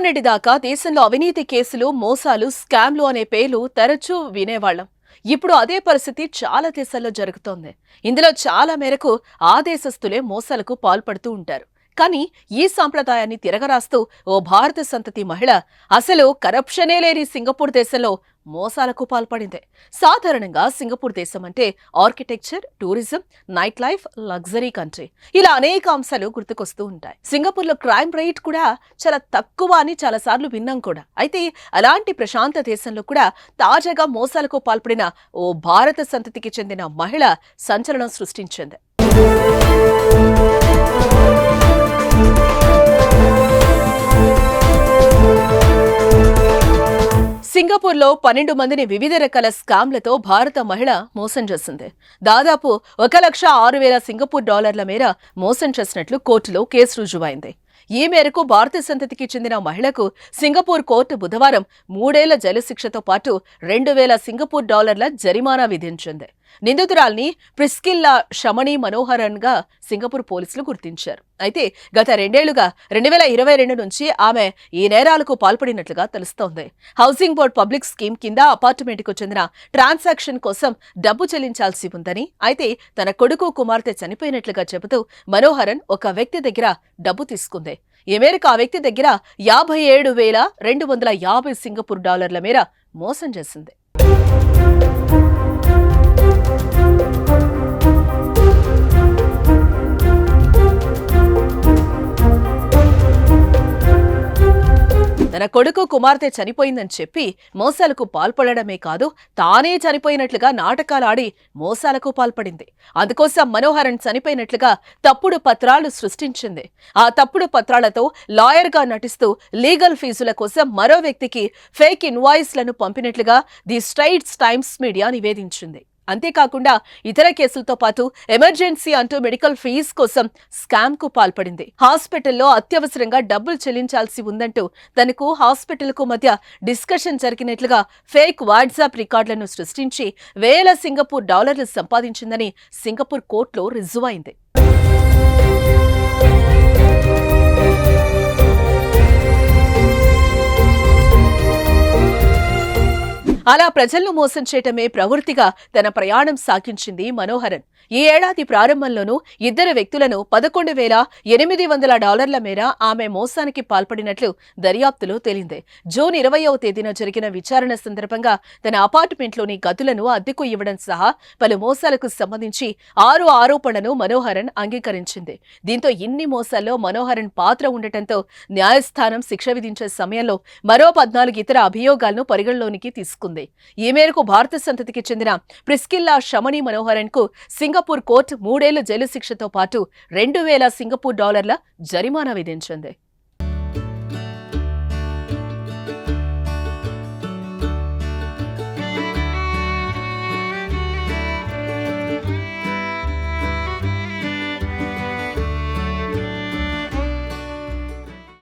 మొన్నటి దాకా దేశంలో అవినీతి కేసులు, మోసాలు, స్కామ్లు అనే పేర్లు తరచూ వినేవాళ్లం. ఇప్పుడు అదే పరిస్థితి చాలా దేశాల్లో జరుగుతోంది. ఇందులో చాలా మేరకు ఆ దేశస్తులే మోసాలకు పాల్పడుతూ ఉంటారు. కానీ ఈ సాంప్రదాయాన్ని తిరగరాస్తూ ఓ భారత సంతతి మహిళ అసలు కరప్షనే లేని సింగపూర్ దేశంలో మోసాలకు పాల్పడింది. సాధారణంగా సింగపూర్ దేశం అంటే architecture, tourism, night life, luxury country, ఇలా అనేక అంశాలు గుర్తుకొస్తూ ఉంటాయి. సింగపూర్లో క్రైమ్ రేట్ కూడా చాలా తక్కువ అని చాలాసార్లు విన్నాం కూడా. అయితే అలాంటి ప్రశాంత దేశంలో కూడా తాజాగా మోసాలకు పాల్పడిన ఓ భారత సంతతికి చెందిన మహిళ సంచలనం సృష్టించింది. సింగపూర్లో 12 మందిని వివిధ రకాల స్కామ్లతో భారత మహిళ మోసం చేసింది. దాదాపు 1,06,000 సింగపూర్ డాలర్ల మేర మోసం చేసినట్లు కోర్టులో కేసు రుజువైంది. ఈ మేరకు భారత సంతతికి చెందిన మహిళకు సింగపూర్ కోర్టు బుధవారం 3 ఏళ్ల జైలు శిక్షతో పాటు 2,000 సింగపూర్ డాలర్ల జరిమానా విధించింది. నిందితురాల్ని ప్రిస్కిల్లా షమణి మనోహరన్ గా సింగపూర్ పోలీసులు గుర్తించారు. అయితే గత 2 ఏళ్లుగా 2022 నుంచి ఆమె ఈ నేరాలకు పాల్పడినట్లుగా తెలుస్తోంది. హౌసింగ్ బోర్డ్ పబ్లిక్ స్కీమ్ కింద అపార్ట్మెంట్కు చెందిన ట్రాన్సాక్షన్ కోసం డబ్బు చెల్లించాల్సి ఉందని, అయితే తన కొడుకు, కుమార్తె చనిపోయినట్లుగా చెబుతూ మనోహరన్ ఒక వ్యక్తి దగ్గర డబ్బు తీసుకుంది. ఈ మేరకు ఆ వ్యక్తి దగ్గర 57,250 సింగపూర్ డాలర్ల మేర మోసం చేసింది. తన కొడుకు, కుమార్తె చనిపోయిందని చెప్పి మోసాలకు పాల్పడమే కాదు, తానే చనిపోయినట్లుగా నాటకాలాడి మోసాలకు పాల్పడింది. అందుకోసం మనోహరన్ చనిపోయినట్లుగా తప్పుడు పత్రాలు సృష్టించింది. ఆ తప్పుడు పత్రాలతో లాయర్గా నటిస్తూ లీగల్ ఫీజుల కోసం మరో వ్యక్తికి ఫేక్ ఇన్వాయిస్లను పంపినట్లుగా ది స్ట్రైట్స్ టైమ్స్ మీడియా నివేదించింది. అంతేకాకుండా ఇతర కేసులతో పాటు ఎమర్జెన్సీ అంటూ మెడికల్ ఫీజు కోసం స్కామ్ కు పాల్పడింది. హాస్పిటల్లో అత్యవసరంగా డబ్బులు చెల్లించాల్సి ఉందంటూ తనకు హాస్పిటల్కు మధ్య డిస్కషన్ జరిగినట్లుగా ఫేక్ వాట్సాప్ రికార్డులను సృష్టించి వేల సింగపూర్ డాలర్లు సంపాదించిందని సింగపూర్ కోర్టులో రుజువైంది. అలా ప్రజలను మోసం చేయటమే ప్రవృత్తిగా తన ప్రయాణం సాగించింది మనోహరన్. ఈ ఏడాది ప్రారంభంలోనూ 2 వ్యక్తులను 11,800 డాలర్ల మేర ఆమె మోసానికి పాల్పడినట్లు దర్యాప్తులో తేలింది. జూన్ 20వ తేదీన జరిగిన విచారణ సందర్భంగా తన అపార్ట్మెంట్లోని గదులను అద్దెకు ఇవ్వడం సహా పలు మోసాలకు సంబంధించి 6 ఆరోపణలను మనోహరన్ అంగీకరించింది. దీంతో ఇన్ని మోసాల్లో మనోహరన్ పాత్ర ఉండటంతో న్యాయస్థానం శిక్ష విధించే సమయంలో మరో 14 ఇతర అభియోగాలను పరిగణలోనికి తీసుకుంది. ఈ మేరకు భారత సంతతికి చెందిన ప్రిస్కిల్లా షమణి మనోహరన్ కు సింగపూర్ కోర్టు 3 ఏళ్ల జైలు శిక్షతో పాటు 2,000 సింగపూర్ డాలర్ల జరిమానా విధించింది.